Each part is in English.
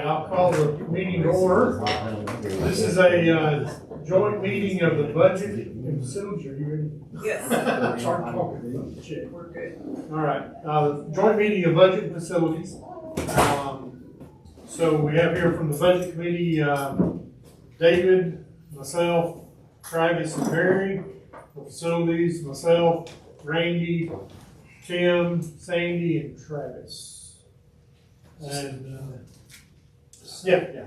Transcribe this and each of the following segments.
I'll call the meeting to order. This is a joint meeting of the budget and facilities. Are you ready? Yes. Start talking. Check. We're good. All right, joint meeting of budget and facilities. So we have here from the budget committee, David, myself, Travis, and Barry. The facilities, myself, Randy, Tim, Sandy, and Travis. And, yeah.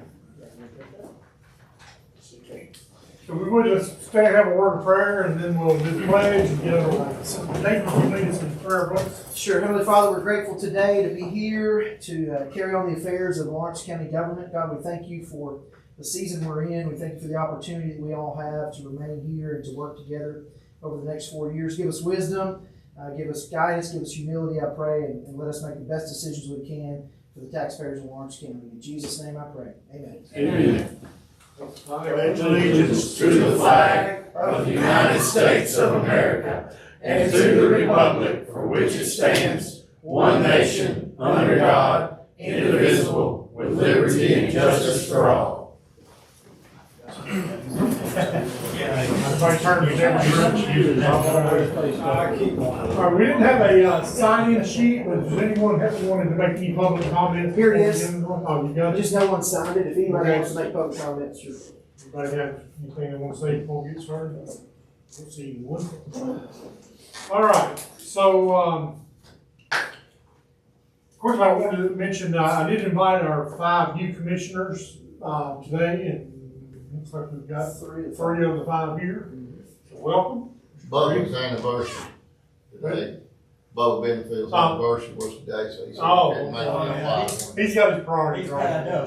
So we would just stand, have a word of prayer, and then we'll do the pledge and get underway. So David, will you lead us in prayer, please? Sure. Heavenly Father, we're grateful today to be here to carry on the affairs of the Lawrence County government. God, we thank you for the season we're in. We thank you for the opportunity that we all have to remain here and to work together over the next 4 years. Give us wisdom, give us guidance, give us humility, I pray, and let us make the best decisions we can for the taxpayers of Lawrence County. In Jesus' name I pray. Amen. Amen. I pledge allegiance to the flag of the United States of America and to the republic for which it stands, one nation, under God, indivisible, with liberty and justice for all. Everybody turn to their All right, we didn't have a sign-in sheet, but does anyone wanted to make any public comments? Here it is. Oh, you got it? Just no one signed it. If anybody Okay. wants to make public comments, sure. Anybody have anything they want to say before we get started? Let's see, one. All right, so, of course, I wanted to mention, I did invite our 5 new commissioners, today, and looks like we've got 3 of the 5 here. So welcome. Bubba's anniversary today. Bubba Benfield's anniversary was today, so he said Oh, he couldn't make it live. He's got his priorities right. Well,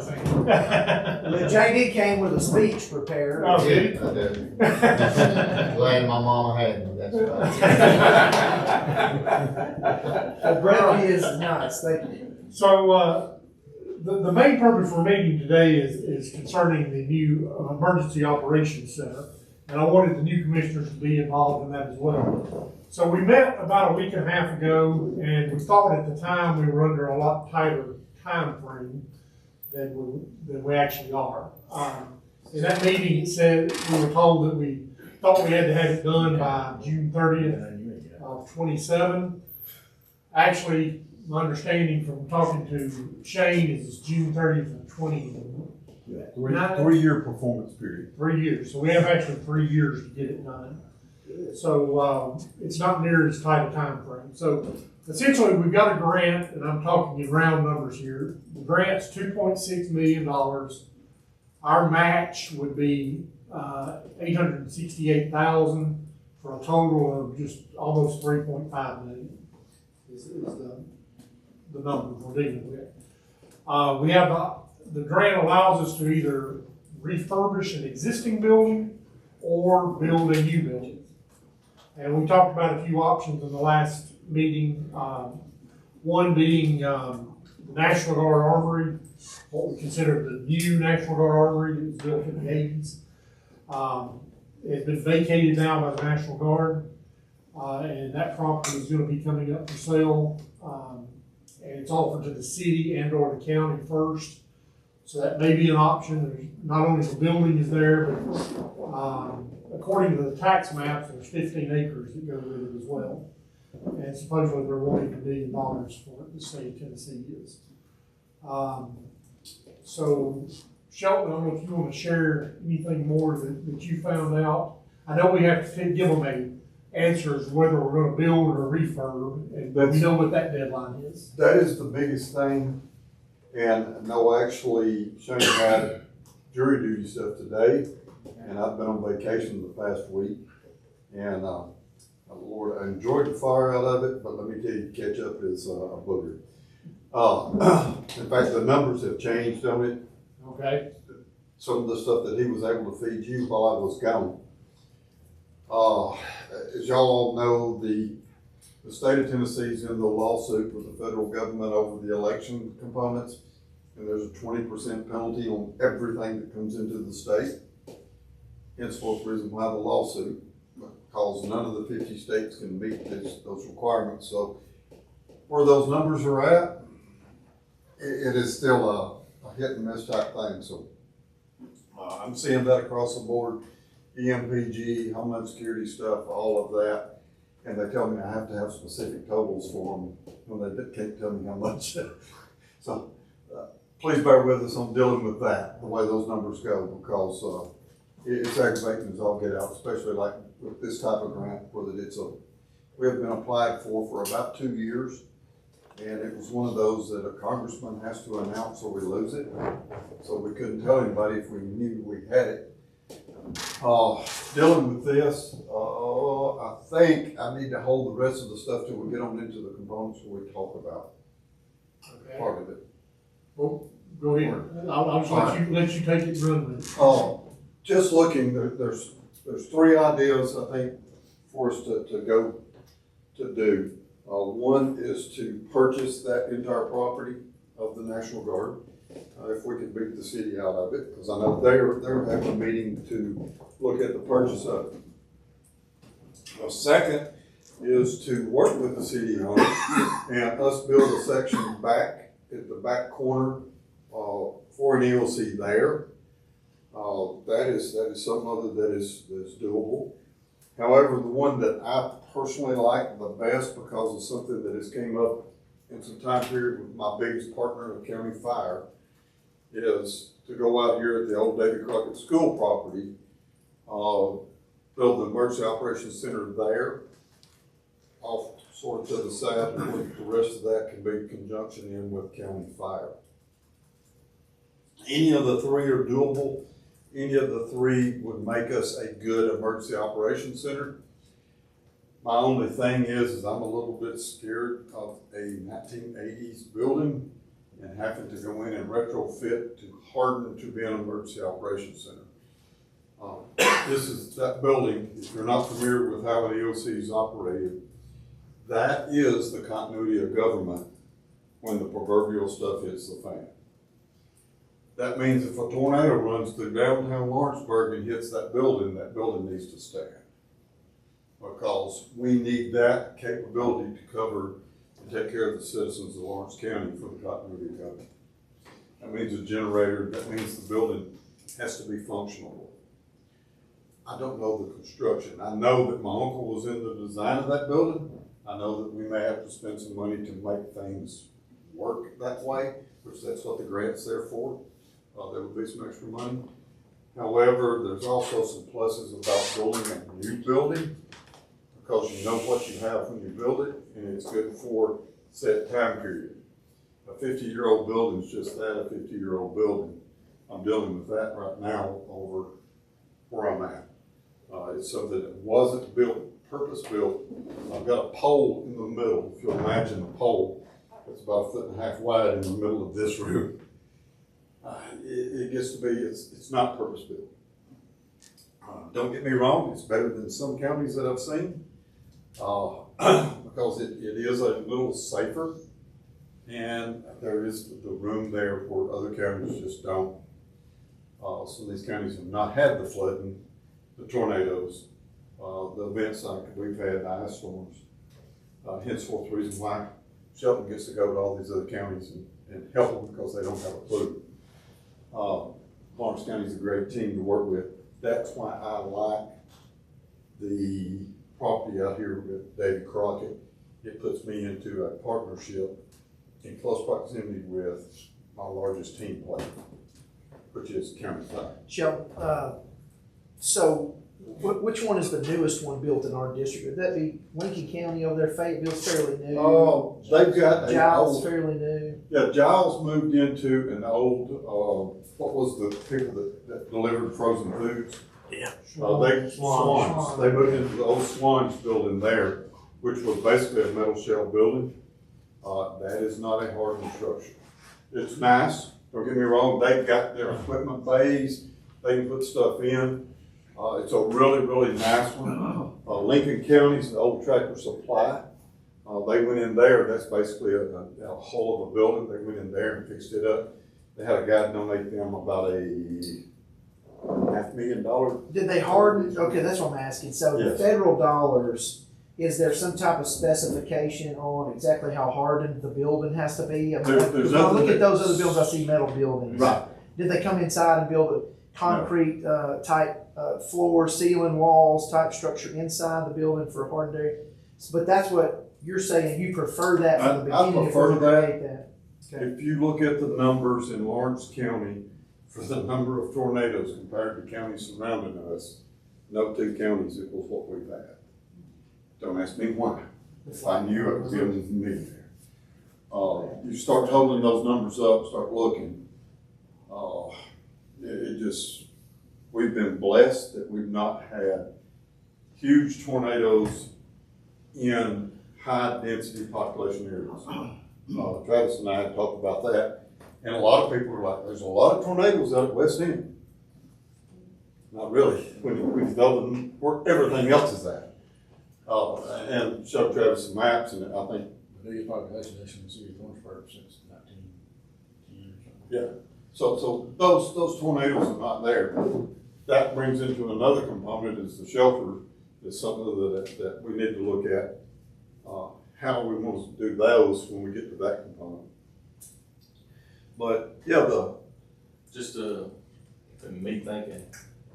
JD came with a speech prepared. Oh, Yeah, did he? I did. Glad my mama had me, that's right. The brevity is nice. Thank you. So, the main purpose for meeting today is concerning the new Emergency Operations Center. And I wanted the new commissioners to be involved in that as well. So we met about a week and a half ago, and we thought at the time we were under a lot tighter time frame than we actually are. In that meeting, it said, we were told that we thought we had to have it done by June 30th of 27. Actually, my understanding from talking to Shane is it's June 30th of 20. Three-year performance period. 3 years. So we have actually 3 years to get it done. So it's not near as tight a time frame. So essentially, we've got a grant, and I'm talking in round numbers here. The grant's $2.6 million. Our match would be $868,000 for a total of just almost $3.5 million. Is the number we're dealing with. We have the grant allows us to either refurbish an existing building or build a new building. And we talked about a few options in the last meeting. One being the National Guard Armory, what we consider the new National Guard Armory that was built in the 80s. It's been vacated now by the National Guard, and that property is going to be coming up for sale. And it's offered to the city and or the county first. So that may be an option. There's not only the building is there, but according to the tax maps, there's 15 acres that go with it as well. And supposedly they're wanting $1 million for it, the state of Tennessee is. So Shelton, I don't know if you want to share anything more that you found out. I know we have to give them an answer as whether we're going to build or refurb, and we know what that deadline is. That is the biggest thing. And no, actually, Shane had jury duty stuff today, and I've been on vacation the past week. And Lord, I enjoyed the fire out of it, but let me tell you, catch up is a booger. In fact, the numbers have changed on it. Okay. Some of the stuff that he was able to feed you while I was gone. As y'all all know, the state of Tennessee is in the lawsuit with the federal government over the election components, and there's a 20% penalty on everything that comes into the state. Henceforth, the reason why the lawsuit, because none of the 50 states can meet those requirements. So where those numbers are at, it is still a hit and miss type thing, so. I'm seeing that across the board, EMPG, Homeland Security stuff, all of that. And they tell me I have to have specific totals for them when they can't tell me how much. So, please bear with us on dealing with that, the way those numbers go, because, it's aggravating as all get out, especially like with this type of grant, where we have been applied for about 2 years. And it was one of those that a congressman has to announce or we lose it. So we couldn't tell anybody if we knew we had it. Dealing with this, I think I need to hold the rest of the stuff till we get on into the components where we talk about Okay. part of it. Well, go ahead. I'll just let you take it and run with it. Just looking, there's 3 ideas, I think, for us to go to do. One is to purchase that entire property of the National Guard, if we can beat the city out of it, because I know they're having a meeting to look at the purchase of it. Second is to work with the city on it and us build a section back at the back corner for an EOC there. That is something other that is doable. However, the one that I personally like the best because of something that has came up in some time period with my biggest partner of county fire is to go out here at the old David Crockett School property, build the emergency operations center there, off sort of to the side, and the rest of that can be in conjunction in with county fire. Any of the 3 are doable. Any of the 3 would make us a good emergency operations center. My only thing is I'm a little bit scared of a 1980s building and having to go in and retrofit to harden to be an emergency operations center. This is that building, if you're not familiar with how an EOC is operated, that is the continuity of government when the proverbial stuff hits the fan. That means if a tornado runs through downtown Lawrenceburg and hits that building needs to stand. Because we need that capability to cover and take care of the citizens of Lawrence County for the continuity of government. That means a generator, that means the building has to be functional. I don't know the construction. I know that my uncle was in the design of that building. I know that we may have to spend some money to make things work that way, which that's what the grant's there for. There would be some extra money. However, there's also some pluses about building a new building because you know what you have when you build it and it's good for set time period. A 50-year-old building is just that, a 50-year-old building. I'm dealing with that right now over where I'm at. It's something that wasn't built, purpose built. I've got a pole in the middle. If you'll imagine a pole, it's about 1.5 feet wide in the middle of this room. It gets to be, it's not purpose built. Don't get me wrong, it's better than some counties that I've seen, because it is a little safer, and there is the room there where other counties just don't. Some of these counties have not had the flooding, the tornadoes, the events like we've had, ice storms. Henceforth, the reason why Shelton gets to go to all these other counties and help them because they don't have a clue. Lawrence County is a great team to work with. That's why I like the property out here with David Crockett. It puts me into a partnership in close proximity with my largest team player, which is County Fire. Shelton, so which one is the newest one built in our district? Would that be Lincoln County over there? Fayetteville's fairly new. Oh, they've got a Giles old, fairly new. yeah, Giles moved into an old, what was the people that delivered frozen foods? Yeah. Swans. They moved into the old Swans building there, which was basically a metal shell building. That is not a hardened structure. It's nice, don't get me wrong, they've got their equipment bays, they can put stuff in. It's a really, really nice one. Lincoln County's the old Tractor Supply. They went in there, that's basically a hole of a building, they went in there and fixed it up. They had a guy donate them about a $500,000. Did they harden? Okay, that's what I'm asking. So the Yes. federal dollars is there some type of specification on exactly how hardened the building has to be? I mean, There's when I look nothing at those other buildings, I see metal buildings. Right. Did they come inside and build a concrete type floor, ceiling, walls type structure inside the building for a hardened area? But that's what you're saying. You prefer that from the I beginning. if prefer we that. create that. Okay. If you look at the numbers in Lawrence County for the number of tornadoes compared to counties surrounding us, no two counties equals what we've had. Don't ask me why. If I knew, it would be in me there. You start totaling those numbers up, start looking, it just, we've been blessed that we've not had huge tornadoes in high-density population areas. Travis and I had talked about that, and a lot of people are like, there's a lot of tornadoes out at West End. Not really, when you know them, where everything else is at. And showed Travis some maps, and I think, The biggest population density in the city of Lawrenceburg since 1910 or something. yeah, so those tornadoes are not there. That brings into another component is the shelter, is something that we need to look at. How we want to do those when we get to that component. But, yeah, Just me thinking,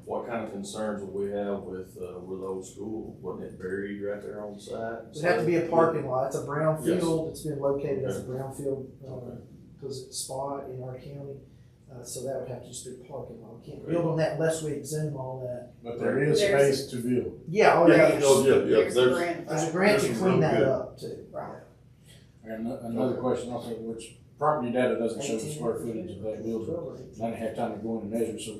what kind of concerns would we have with old school? Wasn't it buried right there on the side? It would have to be a parking lot. It's a brown Yes. field. It's been located as a Okay. brownfield Okay. spot in our county. So that would have to just be a parking lot. We can't build on that unless we exhume all that. But there is There's- space to build. Yeah, oh yeah, yeah. there's There's a grant to clean that Good. up too. Right. And another question also, which property data doesn't show the square footage of that building. I didn't have time to go in and measure, so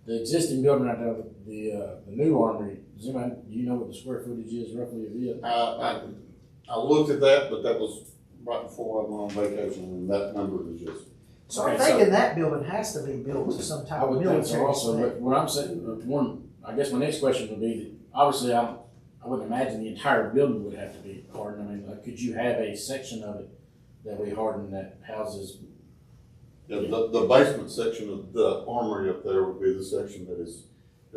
the existing building right there, the new armory, do you know what the square footage is roughly of it? I looked at that, but that was right before I went on vacation, and that number is just, So I'm Okay, thinking so- that building has to be built to some type I of would think military so also, spec. but what I'm saying, I guess my next question would be, that obviously I wouldn't imagine the entire building would have to be hardened. I mean, like, could you have a section of it that we harden that houses? yeah, the basement section of the armory up there would be the section that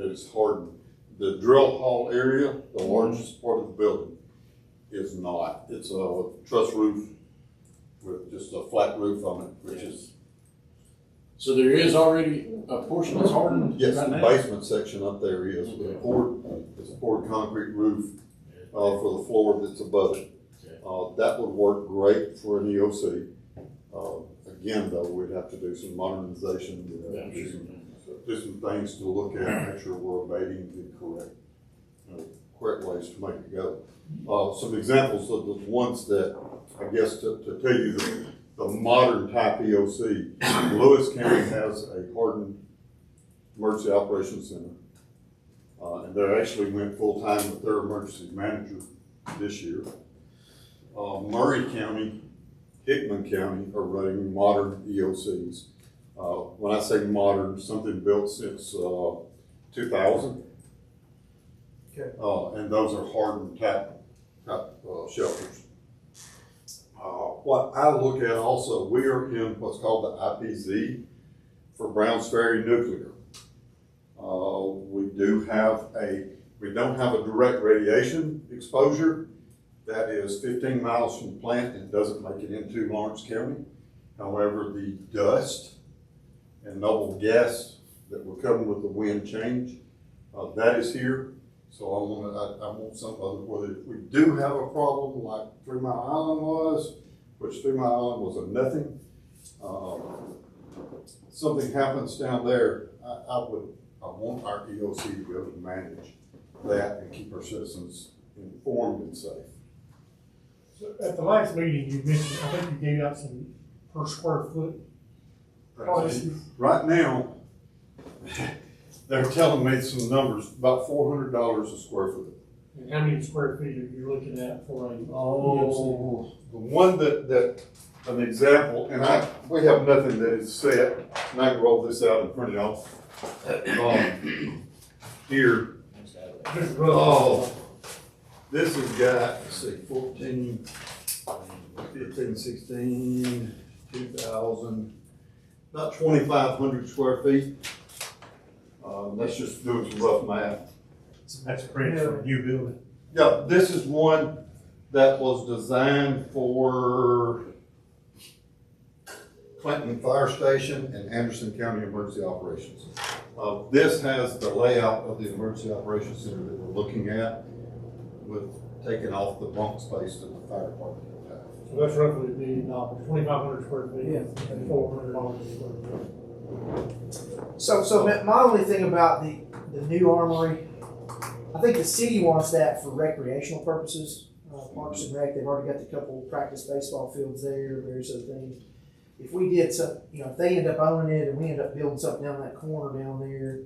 is hardened. The drill hall area, the largest part of the building, is not. It's a truss roof with just a flat roof on it, which is, So there is already a portion that's hardened yes, right the now? basement section up there is. Okay. It's a poured concrete roof, for the floor that's above it. Okay. That would work great for an EOC. Again, though, we'd have to do some modernization, Yeah, I'm sure. do some things to look at, make sure we're abating the correct ways to make it go. Some examples of the ones that, I guess, to tell you the modern type EOC, Lewis County has a hardened emergency operations center. And they actually went full-time with their emergency manager this year. Murray County, Hickman County are running modern EOCs. When I say modern, something built since 2000. Okay. And those are hardened type shelters. What I look at also, we are in what's called the IPZ for Browns Ferry Nuclear. We don't have a direct radiation exposure. That is 15 miles from the plant and doesn't make it into Lawrence County. However, the dust and noble gas that were coming with the wind change, that is here. So I want some other, whether if we do have a problem like 3 Mile Island was, which 3 Mile Island was a nothing, something happens down there, I want our EOC to be able to manage that and keep our citizens informed and safe. So at the last meeting, you mentioned, I think you gave out some per square foot prices. Right now, they're telling me some numbers, about $400 a square foot. And how many square feet are you looking at for a? The one that an example, and we have nothing that is set, and I can roll this out in front of y'all. Here, Just rough. this has got, let's see, 14, 15, 16, 2,000, about 2,500 square feet. Let's just do some rough math. That's credit for a new building. Yeah, this is one that was designed for Clinton Fire Station and Anderson County Emergency Operations. This has the layout of the Emergency Operations Center that we're looking at, with taking off the bunk space that the fire department will have. So that's roughly $1 million, 2,500 square feet, Yeah. and $400 a square foot. So my only thing about the new armory, I think the city wants that for recreational purposes. Parks and Rec, they've already got the couple practice baseball fields there, various other things. If we did some, if they end up owning it and we end up building something down that corner down there,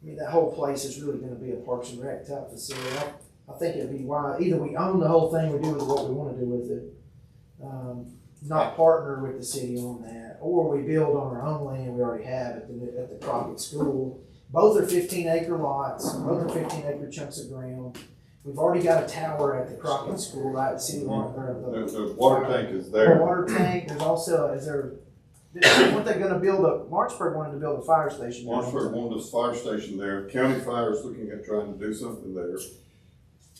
I mean, that whole place is really gonna be a Parks and Rec type facility. I think it'd be wise, either we own the whole thing, we do with it what we wanna do with it, not partner with the city on that, or we build on our own land we already have at the Crockett School. Both are 15-acre lots, both are 15-acre chunks of ground. We've already got a tower at the Crockett School, right, the city line, or The water tank is the there. water tank, there's also, weren't they gonna build Martinsburg wanted to build a fire station. there. Marshburg wanted a fire station there. County Fire is looking at trying to do something there.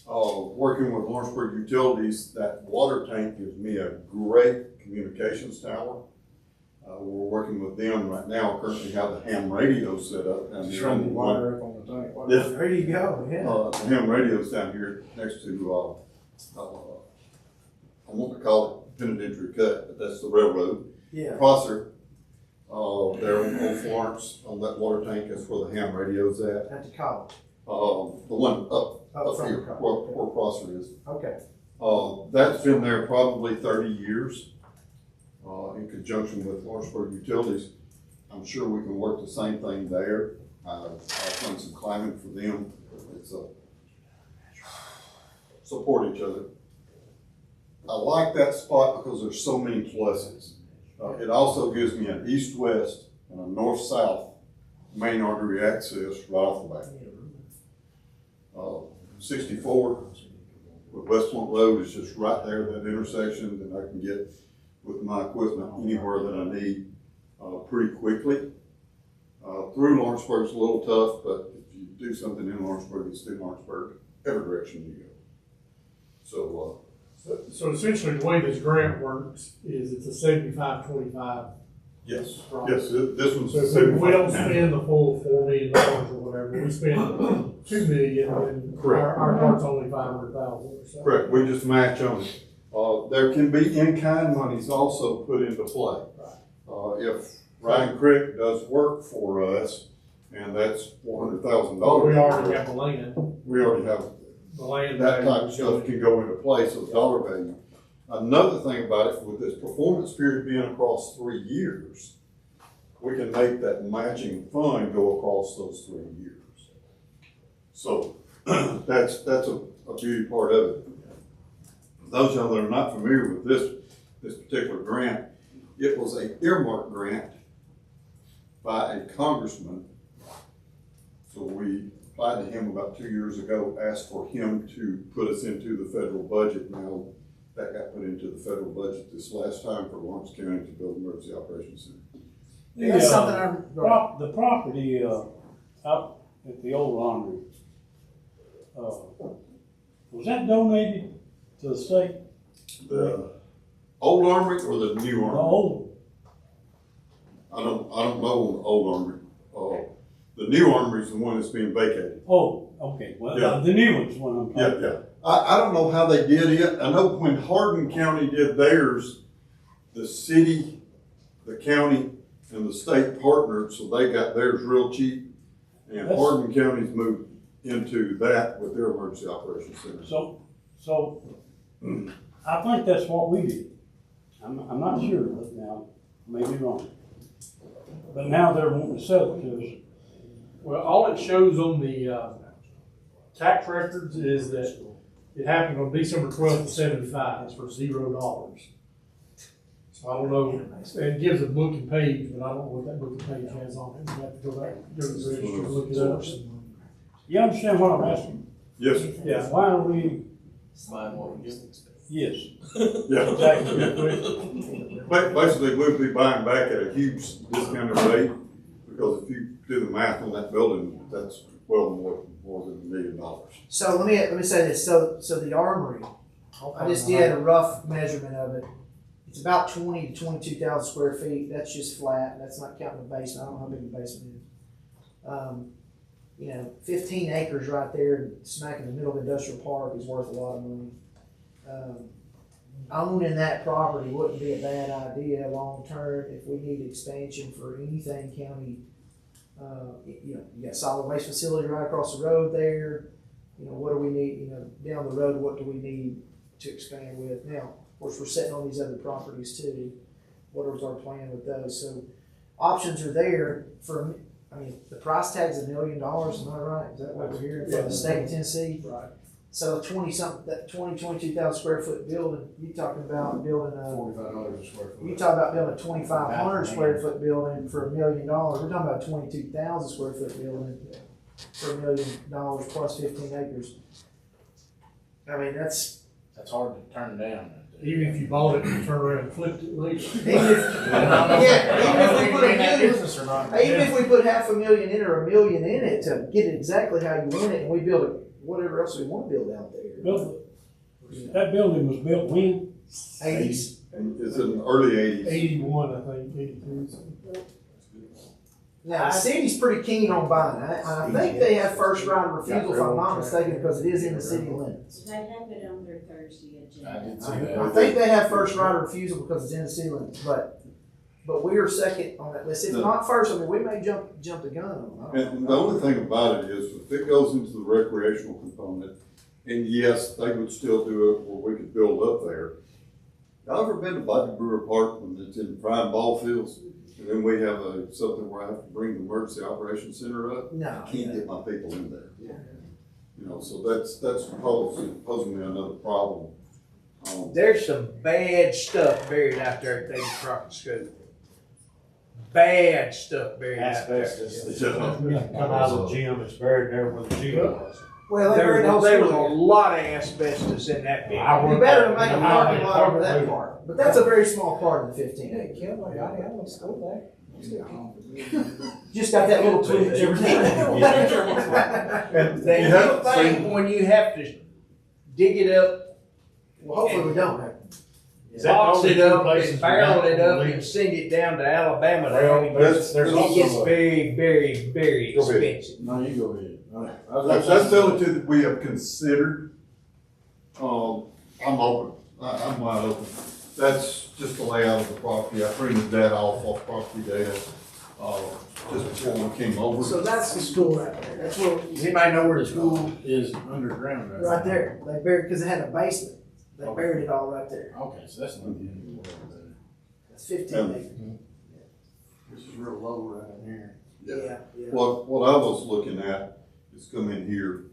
Working with Lawrenceburg Utilities, that water tank gives me a great communications tower. We're working with them right now, currently have the ham radio set up down Just here. run the wire up on the tank. Yes. There you go, yeah. The ham radio's down here next to, I want to call it Penitentiary Cut, but that's the railroad. Yeah, Prosser, there on Old Florence, on that water tank, that's where the ham radio's at. at the college, The one up from here, the college. where Prosser is. Okay, That's been there probably 30 years, in conjunction with Lawrenceburg Utilities. I'm sure we can work the same thing there. I've done some climbing for them. It's support each other. I like that spot because there's so many pluses. It also gives me an east-west and a north-south main artery access right off the bat. 64 with West Point Road is just right there, that intersection, that I can get with my equipment anywhere that I need pretty quickly. Through Lawrenceburg's a little tough, but if you do something in Lawrenceburg, it's through Lawrenceburg, every direction you go. So essentially, the way this grant works is it's a 75-25. Yes, Right. yes, this one's. So if we don't spend the full $4 million or whatever, we spend $2 million, and Correct. our part's only $500,000 or so. Correct, we just match on it. There can be in-kind monies also put into play. If Ryan Crick does work for us, and that's $400,000. But we already have the land, We already have, the land. that value type of is stuff going- can go into play, so dollar value. Another thing about it, with this performance period being across 3 years, we can make that matching fund go across those 3 years. So, that's a beauty part of it. Those of you that are not familiar with this particular grant, it was an earmark grant by a congressman. So we applied to him about 2 years ago, asked for him to put us into the federal budget. Now, that got put into the federal budget this last time for Lawrence County to build an emergency operations center. that's something The property, out at the old laundry, was that donated to the state? The old armory or the new The armory? old, I don't know on the old armory. The new armory is the one that's being vacated. okay, well, Yeah. the new one's what I'm talking about. Yeah. I don't know how they did it. I know when Hardin County did theirs, the city, the county, and the state partnered, so they got theirs real cheap. And That's- Hardin County's moved into that with their emergency operations center. So, I think that's what we did. I'm not sure, but now, maybe wrong. But now they're wanting to sell it to us. Well, all it shows on the tax records is that it happened on December 12th of '75 for $0. So I don't know, it gives a book and page, but I don't know what that book and page has on it. You have to go back, go to the register and look it up. You understand what I'm asking? Yes, sir. Yeah. Why are we, yes, Yeah. exactly. Basically, we'd be buying back at a huge discounted rate, because if you do the math on that building, that's well more than more than $1 million. So let me say this, so the armory, I just did a rough measurement of it. It's about 20 to 22,000 square feet, that's just flat, that's not counting the basement, I don't know how big the basement is. 15 acres right there, smack in the middle of industrial park is worth a lot of money. Owning that property wouldn't be a bad idea long-term if we need expansion for anything county. You got solid waste facility right across the road there. What do we need, down the road, what do we need to expand with? Now, of course, we're sitting on these other properties too. What is our plan with those? So options are there for, the price tag's $1 million, am I right? Is that what we're hearing from the state of Tennessee? Right. So 22,000 square foot building, you talking about building a, $4,500 a square foot. you talk about building a 2,500 square foot building for $1 million. We're talking about a 22,000 square foot building for $1 million plus 15 acres. That's hard to turn down. Even if you bought it and turned around and flipped it later. even if we put business or not. even if we put $500,000 in it or $1 million in it to get it exactly how you want it, and we build it, whatever else we want to build out there. That building was built when? 80s. It's in the early 80s. 81, I think, 82. Now, the city's pretty keen on buying it. I think they have first right of refusal, if I'm not mistaken, because it is in the city limits. They have it on their Thursday agenda. I did see I that. think they have first right of refusal because it's in the city limits, but we are second on that list. If not first, we may jump the gun on it. And the only thing about it is, if it goes into the recreational component, and yes, they would still do it where we could build up there. Y'all ever been to Bobby Brewer Park when it's in prime ball fields? And then we have something where I have to bring the emergency operations center up? No. I can't get my people in there. So that's posing me another problem. There's some bad stuff buried out there at David Crockett School. Bad stuff buried out there. Asbestos. Come out of the gym, it's buried there where the gym was. Well, they There buried the whole was a school. lot of asbestos in that building. You better make a parking lot over that part, but that's a very small part of the 15 acres. Just got that little twitch every And The you have good thing when you have to dig it up, Well, hopefully we don't have. box it up, and barrel it up, and send it down to Alabama. there's It gets also very, very, very Go ahead. expensive. No, you go ahead. that's the only two that we have considered. I'm open. I'm wide open. That's just the layout of the property. I printed that off property data, just before we came over. So that's the school right there. That's where, Does anybody know where the school? Is underground right right there. They buried, because it had a basement. They buried it all right there. Okay, so that's not the end of the world there. That's 15 Yeah. acres. This is real low right in here. Yeah. What I was looking at is come in here,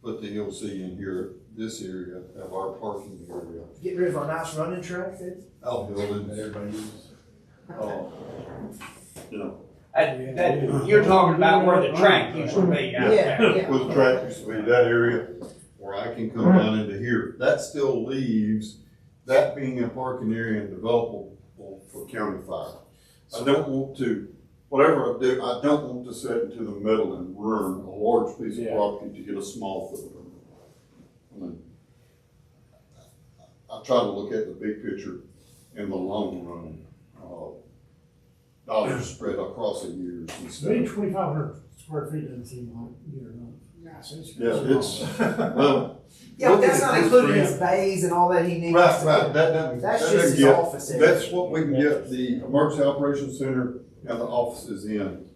put the EOC in here, this area, have our parking area, Get rid of our nice running track. outbuildings, That everybody uses. you know, You're talking about where the track used to be out there. Yeah. where the track used to be, that area, where I can come down into here. That still leaves, that being a parking area and developable for county fire. I don't want to, whatever I do, I don't want to set into the middle and ruin a large piece of Yeah. property to get a small footprint. I mean, I try to look at the big picture in the long run, dollars spread across the years and stuff. Maybe 2,500 square feet doesn't seem like near enough. Yeah, it's, well. Yeah, but that's look at not this including grant. his bays and all that he needs. Right, that doesn't. That's that just doesn't his get- office area. That's what we can get the emergency operations center and the offices in.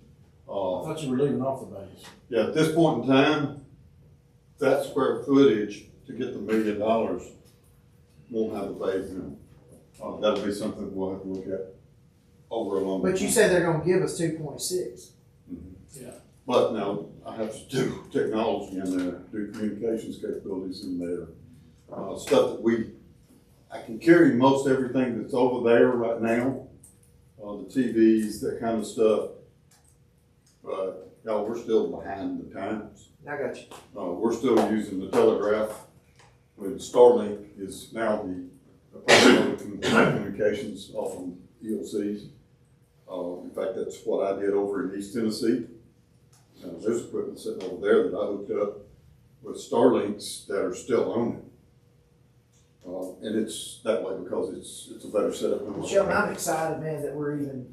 I thought you were leaving off the base. Yeah, at this point in time, that square footage to get the $1 million won't have a phase in it. That'll be something we'll have to look at over a long. But you said they're gonna give us 2.6. But now I have to do technology in there, do communications capabilities in there, stuff that I can carry most everything that's over there right now, the TVs, that kind of stuff. But, we're still behind the times. I got you. We're still using the telegraph, when Starlink is now the primary communications off of EOCs. In fact, that's what I did over in East Tennessee. There's equipment sitting over there that I hooked up with Starlinks that are still on it. And it's that way because it's a better setup. than what- Sheldon, I'm excited, man, that we're even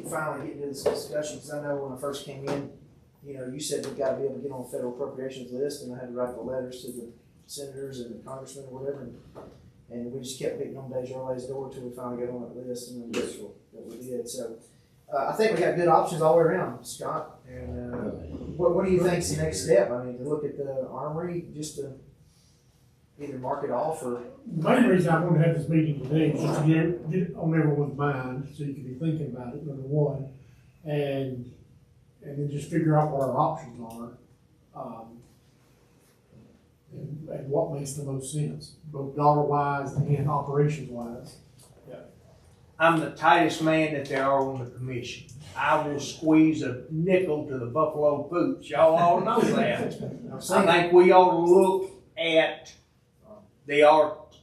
finally getting to this discussion, because I know when I first came in, you know, you said we've got to be able to get on the federal appropriations list, and I had to write the letters to the senators and the congressmen or whatever, and we just kept beating on Desjardins' door until we finally got on that list, and I'm grateful that we did. So I think we got good options all the way around, Scott. And what do you think's the next step? I mean, to look at the armory, just to either mark it off or. The main reason I wanted to have this meeting today is just to get it on everyone's mind, so you can be thinking about it, number one, and then just figure out what our options are, and what makes the most sense, both dollar-wise and operations-wise. I'm the tightest man that there are on the commission. I will squeeze a nickel to the buffalo boots. Y'all all know that. I think we ought to look at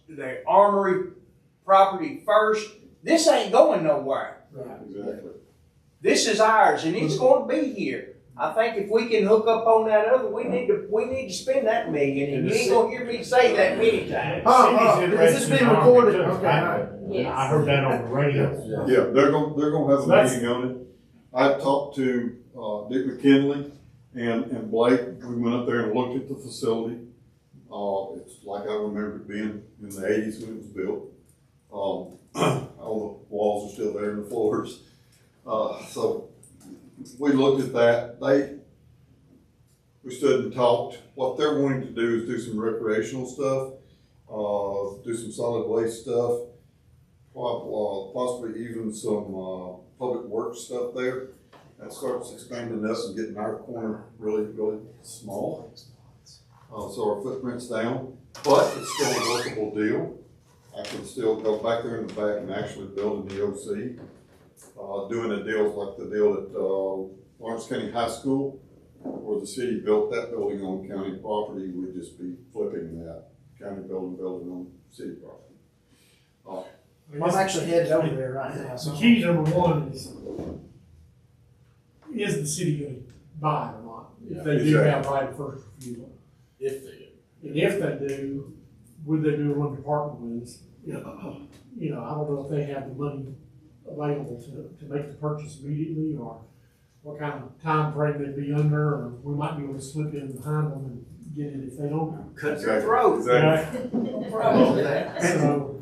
the armory property first. This ain't going nowhere. Exactly. This is ours, and it's going to be here. I think if we can hook up on that other, we need to spend that million, and you ain't gonna hear me say that many times. Is this being recorded? Okay. I heard that on the radio. Yeah, they're gonna have a meeting on it. I talked to, Dick McKinley and Blake. We went up there and looked at the facility. It's like I remember it being in the 80s when it was built. All the walls are still there and the floors. So we looked at that. We stood and talked. What they're wanting to do is do some recreational stuff, do some solid waste stuff, possibly even some public works stuff there. That starts expanding us and getting our corner really, really small. So our footprint's down, but it's still a workable deal. I can still go back there in the back and actually build an EOC. Doing a deal like the deal at Lawrence County High School, where the city built that building on county property. We'd just be flipping that county building on city property. I'm actually headed over there right now. So key number one is the city gonna buy it or not? If they do have right of first refusal. If they do. And if they do, would they do it on department wins? You know, I don't know if they have the money available to make the purchase immediately, or what kind of time frame they'd be under, or we might be able to slip in behind them and get it if they don't. Cut their throat. Exactly. So,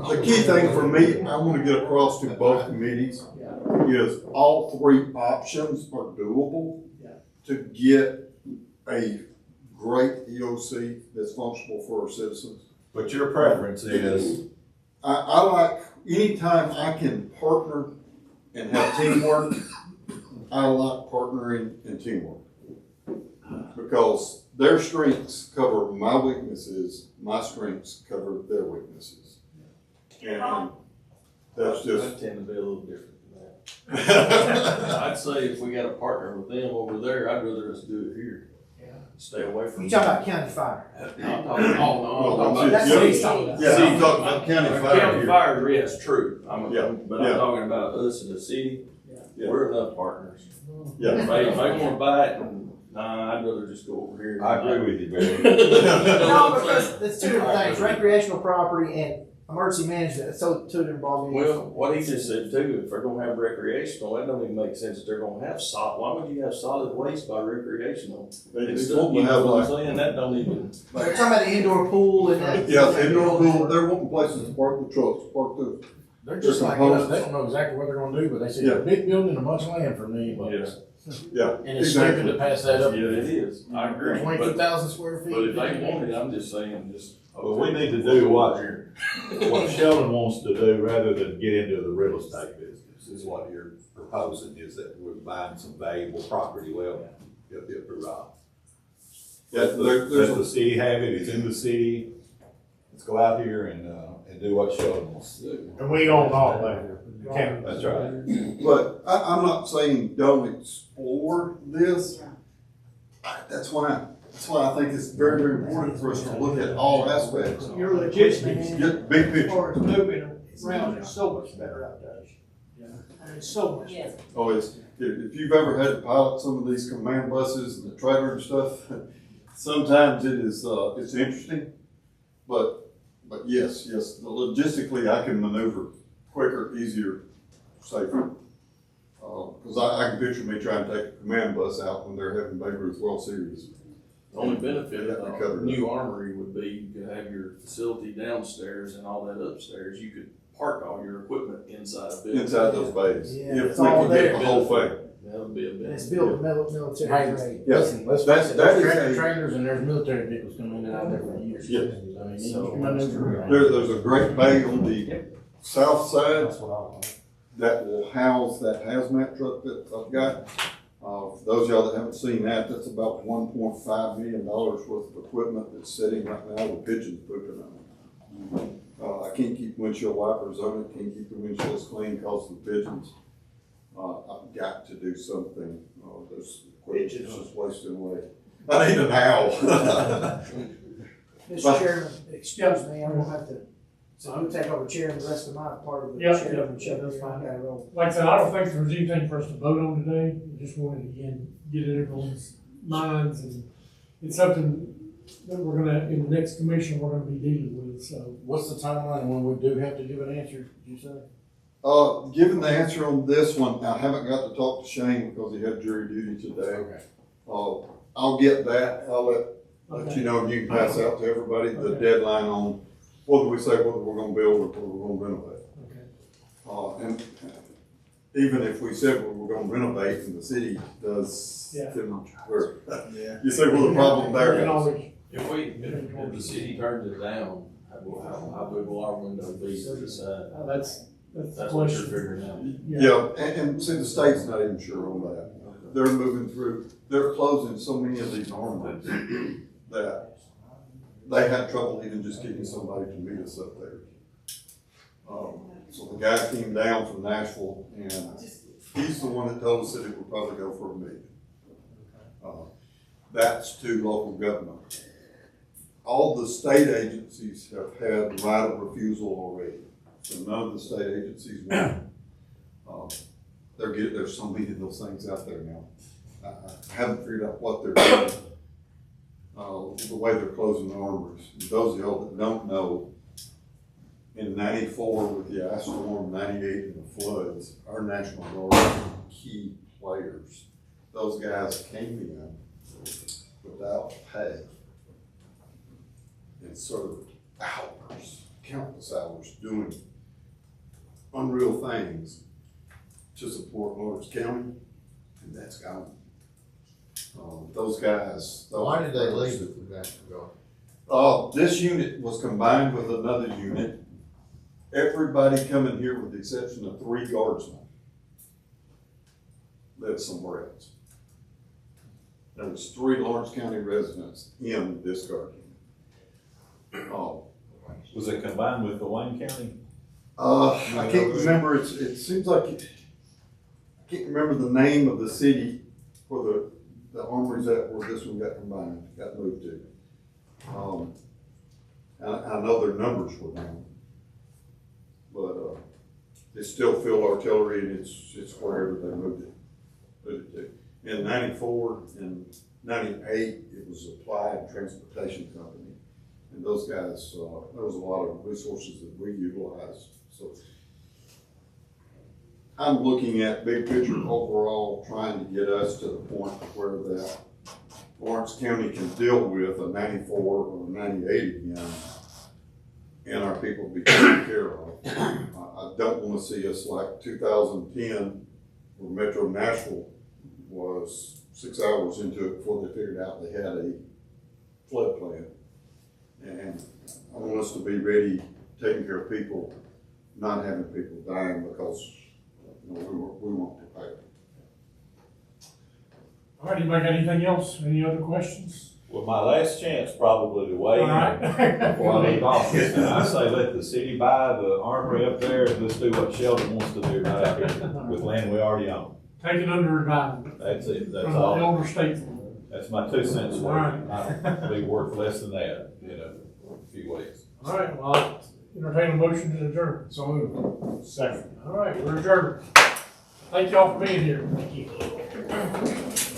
The key thing for me, I want to get across to both committees, is all three options are doable to get a great EOC that's functional for our citizens. But your preference is? I like, anytime I can partner and have teamwork, I like partnering and teamwork. Because their strengths cover my weaknesses, my strengths cover their weaknesses. And that's I just. tend to be a little different than that. I'd say if we got a partner with them over there, I'd rather us do it here. Stay away from. You talking about county fire? I'm talking, I'm talking about. That's what he's talking about. Yeah, I'm talking about county fire County here. fire, yes, true. But Yeah. I'm talking about us in the city. Yeah. We're enough partners. Yeah. If they wanna buy it, nah, I'd rather just go over here. I agree with you, Barry. No, because it's two different things, recreational property and emergency management, it's two different ballgames. Well, what he just said too, if they're gonna have recreational, that don't even make sense if they're gonna have why would you have solid waste by recreational? They It's just want to you have know what like, I'm saying, that don't even. They're talking about the indoor pool and that. yeah, indoor pool, they're wanting places to park the trucks, park the. They're just like us, they don't know exactly what they're gonna do, but they see Yeah. a big building and a bunch of land for me, but. Yeah. And it's stupid to pass that up. Yeah, it is, I agree, 22,000 square feet. but if they want it, I'm just saying, just. But we need to do what Sheldon wants to do rather than get into the real estate business, is what you're proposing, is that we're buying some valuable property. Well, you'll be right. Yeah, Let the city have it, it's in the city. Let's go out here and do what Sheldon wants to do. and we own all that. That's right. But I'm not saying don't explore this. That's why I think it's very, very important for us to look at all aspects. Your logistics. Get big picture. Moving around is so much better out there. I mean, so much Yes. better. Oh, if you've ever had to pilot some of these command buses and the trailer and stuff, sometimes it is, it's interesting. But yes, logistically, I can maneuver quicker, easier, safer. Cause I can picture me trying to take a command bus out when they're having Babe Ruth World Series. The only benefit Yeah, of they a covered it. new armory would be you could have your facility downstairs and all that upstairs. You could park all your equipment inside of it. Inside those bays, Yeah, if we it's all can get there. the whole thing. That would be a And it's benefit. built military Hey, grade. Yes, Listen, let's That's- face it, that there's is tractor a- trailers and there's military vehicles coming in and out there for years. Yeah. I mean, you So- can maneuver around. There's a great bay on the south side That's what I like. that will house that hazmat truck that I've got. For those of y'all that haven't seen that, that's about $1.5 million worth of equipment that's sitting right now with pigeons pooping on it. I can't keep windshield wipers on it, can't keep the windshields clean because of the pigeons. I've got to do something. This equipment's just wasting away. I need an owl. Mr. Chairman, excuse me, I'm gonna have to, so you take over chairing the rest of my part of the Yeah, chair. yeah, that's fine. I gotta roll. Like I said, I don't think there's anything for us to vote on today. We just wanted to, again, get it in everyone's minds, and it's something that we're gonna, in the next commission, we're gonna be dealing with, so. What's the timeline when we do have to give an answer, did you say? Given the answer on this one, I haven't got to talk to Shane because he had jury duty today. Okay. I'll get that, I'll let you know, you can pass out to everybody the Okay. deadline on whether we say whether we're gonna build or whether we're gonna renovate. Okay. And even if we said we were gonna renovate and the city does, Yeah. then we're, Yeah. you say, well, the problem there We can is. always- If the city turns it down, how big will our window be to decide? That's the That's what you're question. figuring out. Yeah, and see, the state's not even sure on that. They're moving through, they're closing so many of these armories that they had trouble even just getting somebody to meet us up there. So the guy came down from Nashville and he's the one that told us that it would probably go for $1 million. That's to local government. All the state agencies have had right of refusal already, so none of the state agencies want. There's so many of those things out there now. I haven't figured out what they're doing, the way they're closing the armories. And those of y'all that don't know, in '94 with the ice storm, '98 and the floods, our National Guard were key players. Those guys came in without pay and served hours, countless hours, doing unreal things to support Lawrence County, and that's gone. Those guys. Why did they leave it for National Guard? This unit was combined with another unit. Everybody coming here with the exception of 3 guardsmen lived somewhere else. There was 3 Lawrence County residents in this guard unit. Was it combined with the Wayne County? I can't remember, it seems like, I can't remember the name of the city where the armories that where this one got combined, got moved to. I know their numbers were down, but, it's still field artillery and it's wherever they moved it, put it to. In '94 and '98, it was Applied Transportation Company. And those guys, there was a lot of resources that we utilized, so. I'm looking at big picture overall, trying to get us to the point where that Lawrence County can deal with a '94 or '98 again, and our people be taken care of. I don't wanna see us like 2010, where Metro Nashville was 6 hours into it before they figured out they had a flood plan. And I want us to be ready, taking care of people, not having people dying because we weren't prepared. All right, anybody got anything else? Any other questions? Well, my last chance probably to weigh All in right. before I leave office. And I say let the city buy the armory up there and let's do what Sheldon wants to do right up here with land we already own. Take it under advisement. That's it, that's From the all. elder statesman. That's my 2 cents All worth. right. I'll be worth less than that, in a few weeks. All right, well, I'll entertain a motion to adjourn. So moved. Second. All right, we're adjourned. Thank y'all for being here. Thank you.